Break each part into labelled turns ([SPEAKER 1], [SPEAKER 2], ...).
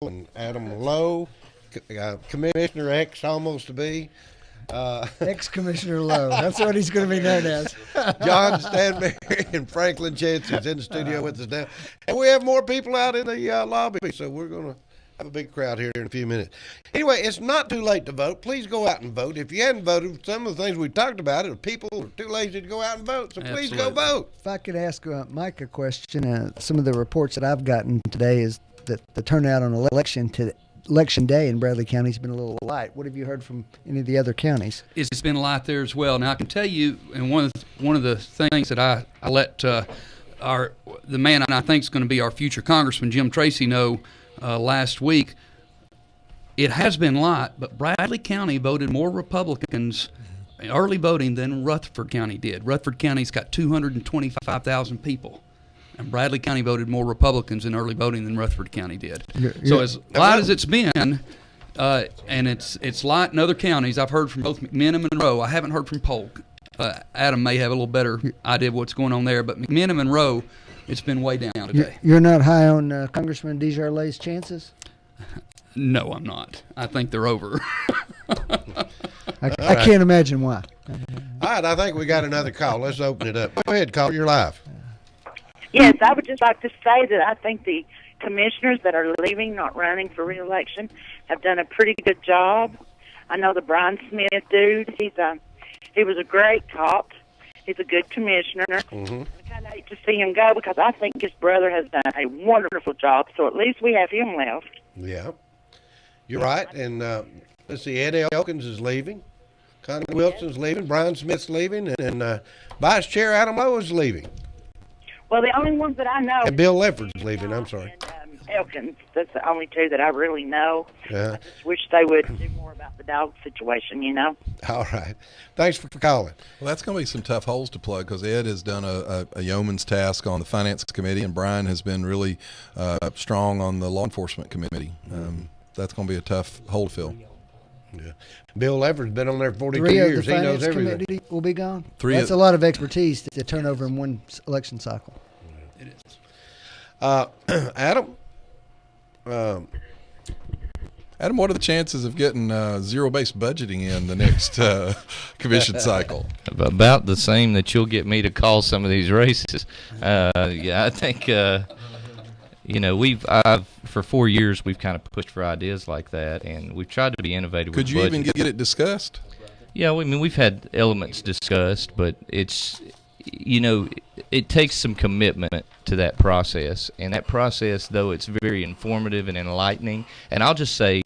[SPEAKER 1] and Adam Lowe, Commissioner X almost to be.
[SPEAKER 2] Ex-Commissioner Lowe. That's what he's going to be known as.
[SPEAKER 1] John Stanberry and Franklin Jensen's in the studio with us now. And we have more people out in the lobby, so we're going to have a big crowd here in a few minutes. Anyway, it's not too late to vote. Please go out and vote. If you hadn't voted, some of the things we talked about, if people are too lazy to go out and vote, so please go vote.
[SPEAKER 2] If I could ask Mike a question, some of the reports that I've gotten today is that the turnout on election day in Bradley County has been a little light. What have you heard from any of the other counties?
[SPEAKER 3] It's been light there as well. Now I can tell you, and one of the things that I let the man I think is going to be our future Congressman Jim Tracy know last week. It has been light, but Bradley County voted more Republicans in early voting than Rutherford County did. Rutherford County's got 225,000 people. And Bradley County voted more Republicans in early voting than Rutherford County did. So as light as it's been, and it's light in other counties, I've heard from both McMinn and Monroe. I haven't heard from Polk. Adam may have a little better idea of what's going on there, but McMinn and Monroe, it's been way down today.
[SPEAKER 2] You're not high on Congressman Desjardins' chances?
[SPEAKER 3] No, I'm not. I think they're over.
[SPEAKER 2] I can't imagine why.
[SPEAKER 1] All right, I think we got another call. Let's open it up. Go ahead, caller. You're live.
[SPEAKER 4] Yes, I would just like to say that I think the commissioners that are leaving, not running for re-election, have done a pretty good job. I know the Brian Smith dude. He was a great cop. He's a good commissioner.
[SPEAKER 1] Mm-hmm.
[SPEAKER 4] I kind of hate to see him go because I think his brother has done a wonderful job. So at least we have him left.
[SPEAKER 1] Yeah, you're right. And let's see, Eddie Elkins is leaving. Connie Wilson's leaving. Brian Smith's leaving. And Vice Chair Adam Lowe is leaving.
[SPEAKER 4] Well, the only ones that I know...
[SPEAKER 1] And Bill Lefford's leaving, I'm sorry.
[SPEAKER 4] And Elkins. That's the only two that I really know.
[SPEAKER 1] Yeah.
[SPEAKER 4] I just wish they would do more about the dog situation, you know?
[SPEAKER 1] All right. Thanks for calling.
[SPEAKER 5] Well, that's going to be some tough holes to plug because Ed has done a yeoman's task on the Finance Committee, and Brian has been really strong on the Law Enforcement Committee. That's going to be a tough hole to fill.
[SPEAKER 1] Yeah. Bill Lefford's been on there 42
[SPEAKER 2] Three
[SPEAKER 1] years.
[SPEAKER 2] of the
[SPEAKER 1] He knows
[SPEAKER 2] Finance
[SPEAKER 1] everything.
[SPEAKER 2] Committee will be gone? That's a lot of expertise to turn over in one election cycle.
[SPEAKER 3] It is.
[SPEAKER 1] Adam?
[SPEAKER 5] Adam, what are the chances of getting zero-based budgeting in the next commission cycle?
[SPEAKER 6] About the same that you'll get me to call some of these races. I think, for 4 years we've kind of pushed for ideas like that, and we've tried to be innovative with
[SPEAKER 5] Could you even get it discussed?
[SPEAKER 6] Yeah, we've had elements discussed, but it's, it takes some commitment to that process. And that process, though it's very informative and enlightening, and I'll just say,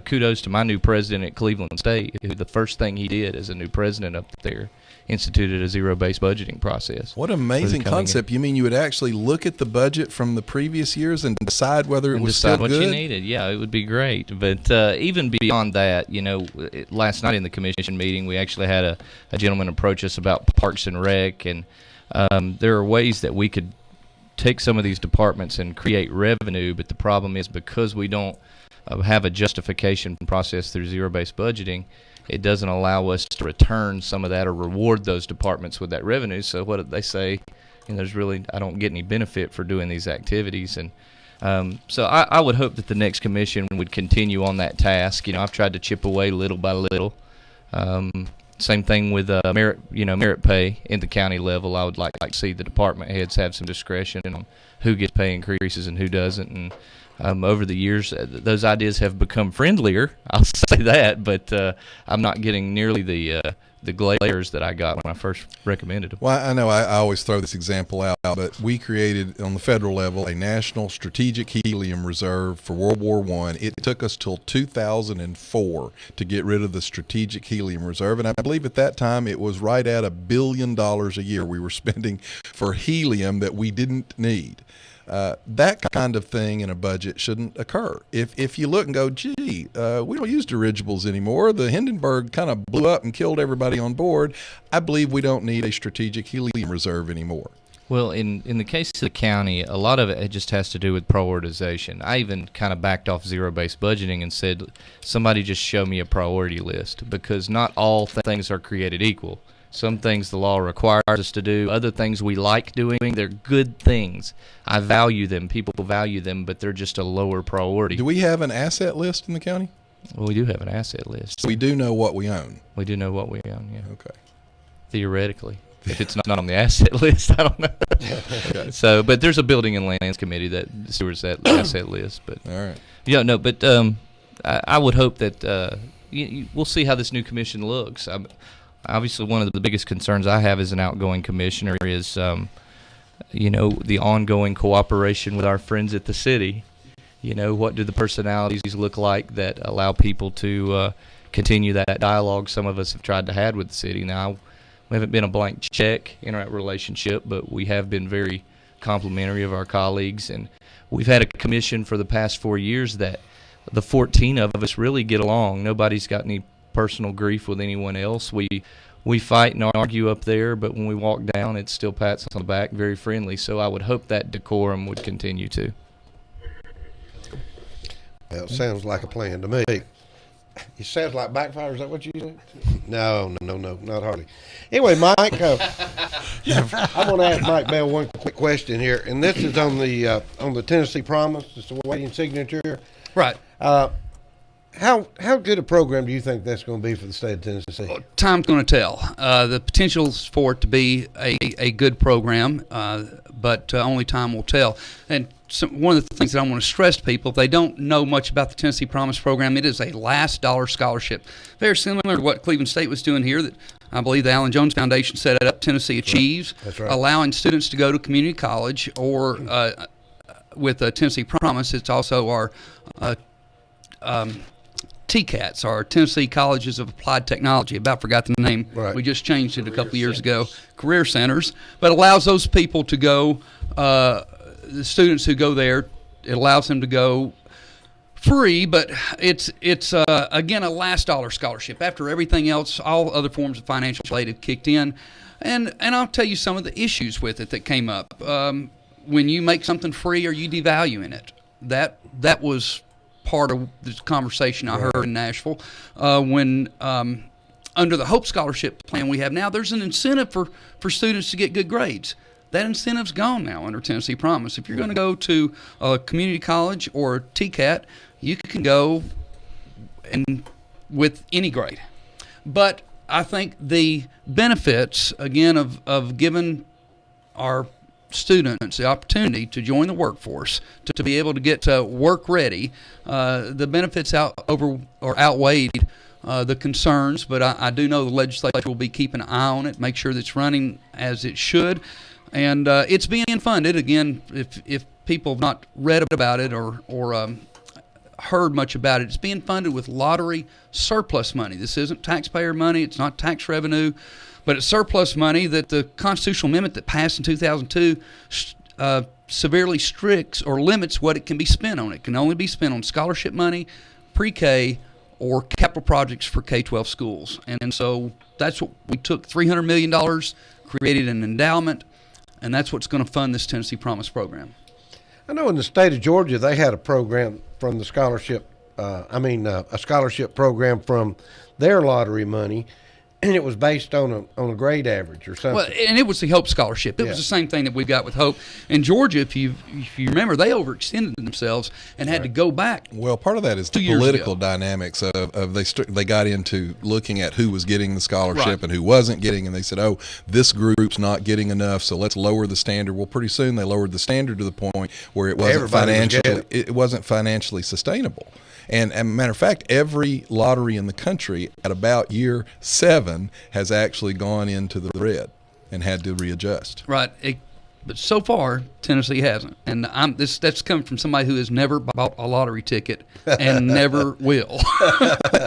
[SPEAKER 6] kudos to my new president at Cleveland State, who the first thing he did as a new president up there, instituted a zero-based budgeting process.
[SPEAKER 5] What an amazing concept. You mean you would actually look at the budget from the previous years and decide whether it was still good?
[SPEAKER 6] Decide what you needed. Yeah, it would be great. But even beyond that, last night in the commission meeting, we actually had a gentleman approach us about Parks and Rec, and there are ways that we could take some of these departments and create revenue, but the problem is because we don't have a justification process through zero-based budgeting, it doesn't allow us to return some of that or reward those departments with that revenue. So what they say, I don't get any benefit for doing these activities. And so I would hope that the next commission would continue on that task. I've tried to chip away little by little. Same thing with merit pay in the county level. I would like to see the department heads have some discretion on who gets pay increases and who doesn't. And over the years, those ideas have become friendlier. I'll say that, but I'm not getting nearly the glares that I got when I first recommended them.
[SPEAKER 5] Well, I know I always throw this example out, but we created on the federal level a national strategic helium reserve for World War I. It took us till 2004 to get rid of the strategic helium reserve, and I believe at that time it was right at $1 billion a year we were spending for helium that we didn't need. That kind of thing in a budget shouldn't occur. If you look and go, gee, we don't use dirigibles anymore. The Hindenburg kind of blew up and killed everybody on board. I believe we don't need a strategic helium reserve anymore.
[SPEAKER 6] Well, in the case of the county, a lot of it just has to do with prioritization. I even kind of backed off zero-based budgeting and said, somebody just show me a priority list, because not all things are created equal. Some things the law requires us to do. Other things we like doing. They're good things. I value them. People value them, but they're just a lower priority.
[SPEAKER 5] Do we have an asset list in the county?
[SPEAKER 6] Well, we do have an asset list.
[SPEAKER 5] So we do know what we own.
[SPEAKER 6] We do know what we own, yeah.
[SPEAKER 5] Okay.
[SPEAKER 6] Theoretically. If it's not on the asset list, I don't know.
[SPEAKER 5] Okay.
[SPEAKER 6] So, but there's a building and lands committee that stewards that asset list. But
[SPEAKER 5] All right.
[SPEAKER 6] yeah, no, but I would hope that we'll see how this new commission looks. Obviously, one of the biggest concerns I have as an outgoing commissioner is, the ongoing cooperation with our friends at the city. What do the personalities look like that allow people to continue that dialogue some of us have tried to have with the city? Now, we haven't been a blank check in our relationship, but we have been very complimentary of our colleagues, and we've had a commission for the past 4 years that the 14 of us really get along. Nobody's got any personal grief with anyone else. We fight and argue up there, but when we walk down, it still pats on the back, very friendly. So I would hope that decorum would continue to.
[SPEAKER 1] Well, it sounds like a plan to me. It sounds like Backfire. Is that what you said? No, not hardly. Anyway, Mike, I'm going to ask Mike Bell one quick question here, and this is on the Tennessee Promise. It's awaiting signature.
[SPEAKER 3] Right.
[SPEAKER 1] How good a program do you think that's going to be for the state of Tennessee?
[SPEAKER 3] Well, time's going to tell. The potential's for it to be a good program, but only time will tell. And one of the things that I want to stress to people, if they don't know much about the Tennessee Promise program, it is a last dollar scholarship. Very similar to what Cleveland State was doing here, that I believe the Allen Jones Foundation set it up, Tennessee Achieves,
[SPEAKER 1] That's right.
[SPEAKER 3] allowing students to go to community college, or with Tennessee Promise, it's also our TCATs, our Tennessee Colleges of Applied Technology. About forgot the name.
[SPEAKER 1] Right.
[SPEAKER 3] We just changed it a couple years ago. Career centers, but allows those people to go. The students who go there, it allows them to go free, but it's again a last dollar scholarship. After everything else, all other forms of financial aid have kicked in, and I'll tell you some of the issues with it that came up. When you make something free, are you devaluing it? That was part of the conversation I heard in Nashville when under the Hope Scholarship plan we have now, there's an incentive for students to get good grades. That incentive's gone now under Tennessee Promise. If you're going to go to a community college or a TCAT, you can go and with any grade. But I think the benefits, again, of giving our students the opportunity to join the workforce, to be able to get work ready, the benefits outweighed the concerns. But I do know the legislature will be keeping an eye on it, make sure that it's running as it should. And it's being funded. Again, if people have not read about it or heard much about it, it's being funded with lottery surplus money. This isn't taxpayer money. It's not tax revenue, but it's surplus money that the constitutional amendment that passed in 2002 severely restricts or limits what it can be spent on. It can only be spent on scholarship money, pre-K, or capital projects for K-12 schools. And so that's what we took, $300 million, created an endowment, and that's what's going to fund this Tennessee Promise program.
[SPEAKER 1] I know in the state of Georgia they had a program from the scholarship, a scholarship program from their lottery money, and it was based on a grade average or something.
[SPEAKER 3] Well, and it was the Hope Scholarship. It was the same thing that we got with Hope. In Georgia, if you remember, they overextended themselves and had to go back.
[SPEAKER 5] Well, part of that is the political dynamics of they got into looking at who was getting the scholarship and who wasn't getting, and they said, oh, this group's not getting enough, so let's lower the standard. Well, pretty soon they lowered the standard to the point where it wasn't financially sustainable. And as a matter of fact, every lottery in the country at about year 7 has actually gone into the red and had to readjust.
[SPEAKER 3] Right. But so far, Tennessee hasn't. And that's coming from somebody who has never bought a lottery ticket and never will.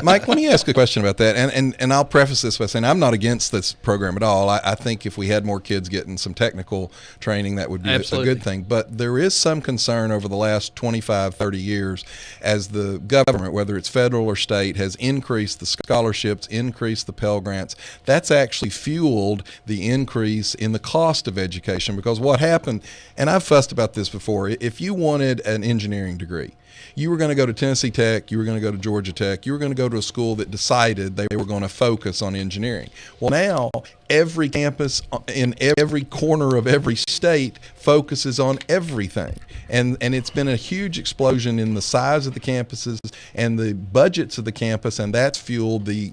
[SPEAKER 5] Mike, let me ask a question about that. And I'll preface this by saying I'm not against this program at all. I think if we had more kids getting some technical training, that would be a good thing. But there is some concern over the last 25, 30 years as the government, whether it's federal or state, has increased the scholarships, increased the Pell Grants. That's actually fueled the increase in the cost of education, because what happened, And I've fussed about this before. If you wanted an engineering degree, you were going to go to Tennessee Tech, you were going to go to Georgia Tech, you were going to go to a school that decided they were going to focus on engineering. Well, now every campus in every corner of every state focuses on everything. And it's been a huge explosion in the size of the campuses and the budgets of the campus, and that's fueled the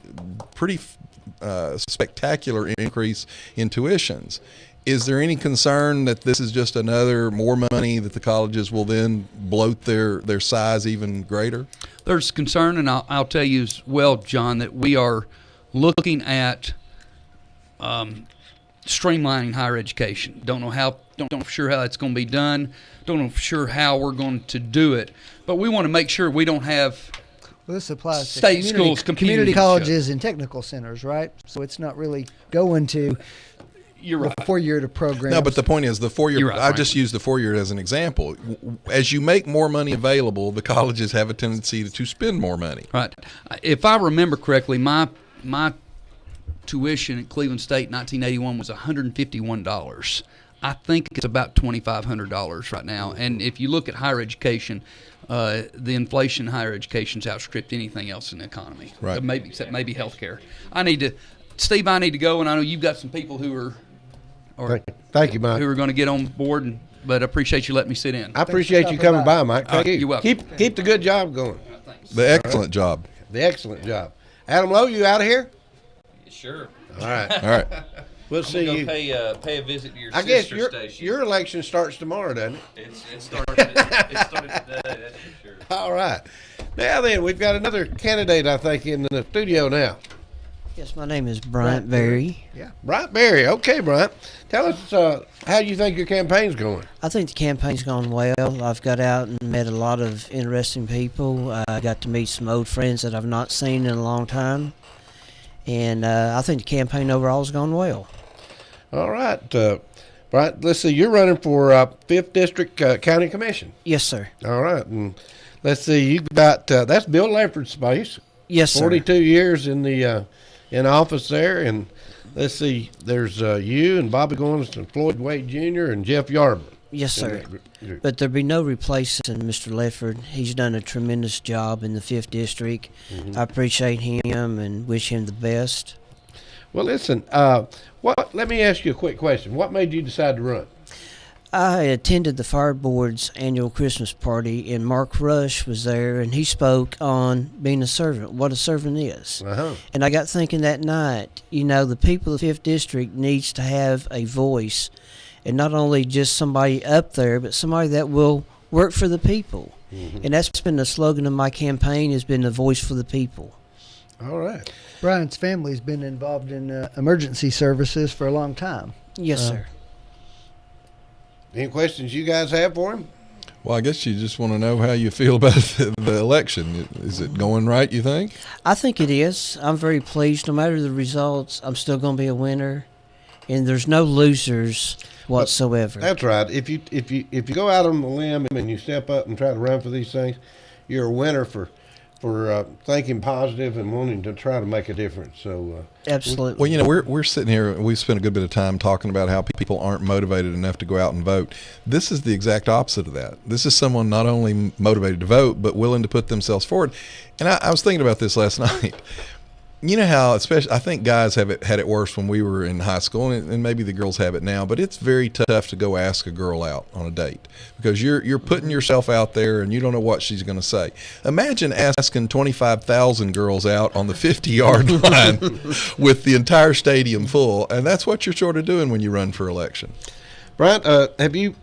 [SPEAKER 5] pretty spectacular increase in tuitions. Is there any concern that this is just another more money that the colleges will then bloat their size even greater?
[SPEAKER 3] There's concern, and I'll tell you as well, John, that we are looking at streamlining higher education. Don't know sure how that's going to be done. Don't know sure how we're going to do it. But we want to make sure we don't have
[SPEAKER 2] Well, this applies to
[SPEAKER 3] state schools competing
[SPEAKER 2] community
[SPEAKER 3] with each
[SPEAKER 2] colleges and technical centers, right? So it's not really going to
[SPEAKER 3] You're right.
[SPEAKER 2] the four-year programs.
[SPEAKER 5] No, but the point is the four-year.
[SPEAKER 3] You're right,
[SPEAKER 5] I just
[SPEAKER 3] Franklin.
[SPEAKER 5] used the four-year as an example. As you make more money available, the colleges have a tendency to spend more money.
[SPEAKER 3] Right. If I remember correctly, my tuition at Cleveland State in 1981 was $151. I think it's about $2,500 right now. And if you look at higher education, the inflation in higher education's outstripped anything else in the economy.
[SPEAKER 5] Right.
[SPEAKER 3] Except maybe healthcare. Steve, I need to go, and I know you've got some people who are
[SPEAKER 1] Thank you, Mike.
[SPEAKER 3] who are going to get on board. But I appreciate you letting me sit in.
[SPEAKER 1] I appreciate you coming by, Mike. Thank you.
[SPEAKER 3] You're welcome.
[SPEAKER 1] Keep the good job going.
[SPEAKER 5] The excellent job.
[SPEAKER 1] The excellent job. Adam Lowe, you out of here?
[SPEAKER 6] Sure.
[SPEAKER 1] All right.
[SPEAKER 5] All right.
[SPEAKER 1] We'll see you.
[SPEAKER 6] Pay a visit to your
[SPEAKER 1] I guess your election starts tomorrow, doesn't it?
[SPEAKER 6] It started today, that's for sure.
[SPEAKER 1] All right. Now then, we've got another candidate, I think, in the studio now.
[SPEAKER 7] Yes, my name is Bryant Berry.
[SPEAKER 1] Yeah. Bryant Berry. Okay, Bryant. Tell us how you think your campaign's going.
[SPEAKER 7] I think the campaign's gone well. I've got out and met a lot of interesting people. I got to meet some old friends that I've not seen in a long time. And I think the campaign overall has gone well.
[SPEAKER 1] All right. Bryant, let's see. You're running for 5th District County Commission.
[SPEAKER 7] Yes, sir.
[SPEAKER 1] All right. And let's see. You've got, that's Bill Lefford's space.
[SPEAKER 7] Yes, sir.
[SPEAKER 1] 42 years in the in office there. And let's see. There's you and Bobby Goins and Floyd Wade Jr. and Jeff Yarber.
[SPEAKER 7] Yes,
[SPEAKER 1] in
[SPEAKER 7] sir.
[SPEAKER 1] that group.
[SPEAKER 7] But there'd be no replacing Mr. Lefford. He's done a tremendous job in the 5th District.
[SPEAKER 1] Mm-hmm.
[SPEAKER 7] I appreciate him and wish him the best.
[SPEAKER 1] Well, listen, let me ask you a quick question. What made you decide to run?
[SPEAKER 7] I attended the Fire Board's annual Christmas party, and Mark Rush was there, and he spoke on being a servant, what a servant is.
[SPEAKER 1] Uh-huh.
[SPEAKER 7] And I got thinking that night, the people of the 5th District needs to have a voice, and not only just somebody up there, but somebody that will work for the people. Mm-hmm. And that's been the slogan of my campaign, has been the voice for the people.
[SPEAKER 1] All right.
[SPEAKER 2] Brian's family's been involved in emergency services for a long time.
[SPEAKER 7] Yes, sir.
[SPEAKER 1] Any questions you guys have for him?
[SPEAKER 5] Well, I guess you just want to know how you feel about the election. Is it going right, you think?
[SPEAKER 7] I think it is. I'm very pleased. No matter the results, I'm still going to be a winner, and there's no losers whatsoever.
[SPEAKER 1] That's right. If you go out on the limb and you step up and try to run for these things, you're a winner for thinking positive and wanting to try to make a difference. So
[SPEAKER 7] Absolutely.
[SPEAKER 5] Well, we're sitting here. We've spent a good bit of time talking about how people aren't motivated enough to go out and vote. This is the exact opposite of that. This is someone not only motivated to vote but willing to put themselves forward. And I was thinking about this last night. You know how, especially, I think guys had it worse when we were in high school, and maybe the girls have it now. But it's very tough to go ask a girl out on a date because you're putting yourself out there, and you don't know what she's going to say. Imagine asking 25,000 girls out on the 50-yard line with the entire stadium full, and that's what you're sort of doing when you run for election.
[SPEAKER 1] Bryant, have you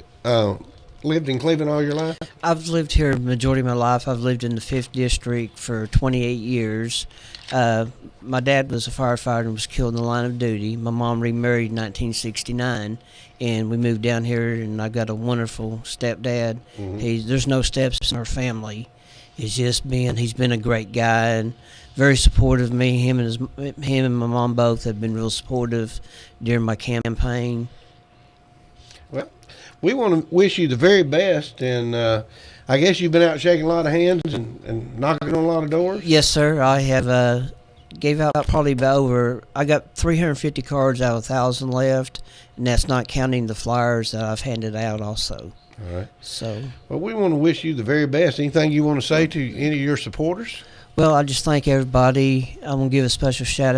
[SPEAKER 1] lived in Cleveland all your life?
[SPEAKER 7] I've lived here the majority of my life. I've lived in the 5th District for 28 years. My dad was a firefighter and was killed in the line of duty. My mom remarried in 1969, and we moved down here, and I got a wonderful stepdad. Mm-hmm. There's no steps in our family. He's been a great guy and very supportive of me. Him and my mom both have been real supportive during my campaign.
[SPEAKER 1] Well, we want to wish you the very best, and I guess you've been out shaking a lot of hands and knocking on a lot of doors?
[SPEAKER 7] Yes, sir. I have gave out probably I got 350 cards out of 1,000 left, and that's not counting the flyers that I've handed out also.
[SPEAKER 1] All right.
[SPEAKER 7] So,
[SPEAKER 1] Well, we want to wish you the very best. Anything you want to say to any of your supporters?
[SPEAKER 7] well, I just thank everybody. I'm gonna give a special shout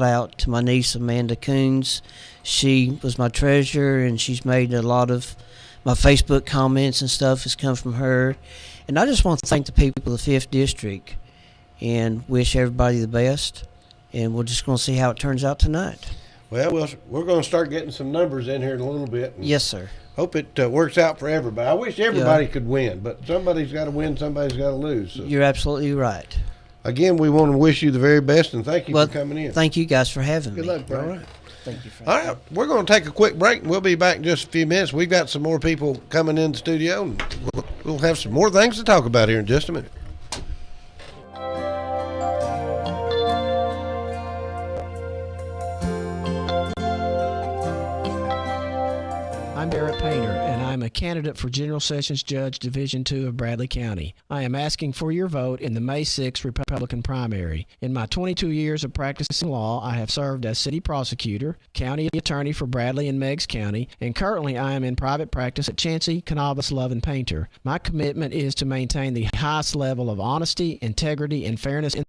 [SPEAKER 7] out to my niece Amanda Coons. She was my treasurer, and she's made a lot of my Facebook comments and stuff has come from her. And I just want to thank the people of the 5th District and wish everybody the best. And we're just going to see how it turns out tonight.
[SPEAKER 1] Well, we're going to start getting some numbers in here in a little bit.
[SPEAKER 7] Yes, sir.
[SPEAKER 1] Hope it works out for everybody. I wish everybody could win, but somebody's got to win, somebody's got to lose. So.
[SPEAKER 7] You're absolutely right.
[SPEAKER 1] Again, we want to wish you the very best, and thank you for coming in.
[SPEAKER 7] Thank you guys for having me.
[SPEAKER 1] Good luck, bro. All right.
[SPEAKER 7] Thank you for
[SPEAKER 1] All right, we're going to take a quick break, and we'll be back in just a few minutes. We've got some more people coming in the studio, and we'll have some more things to talk about here in just a minute.
[SPEAKER 8] I'm Barrett Painter, and I'm a candidate for General Sessions Judge Division II of Bradley County. I am asking for your vote in the May 6th Republican primary. In my 22 years of practicing law, I have served as city prosecutor, county attorney for Bradley and Meigs County, and currently I am in private practice at Chancey, Canavas, Love, and Painter. My commitment is to maintain the highest level of honesty, integrity, and fairness in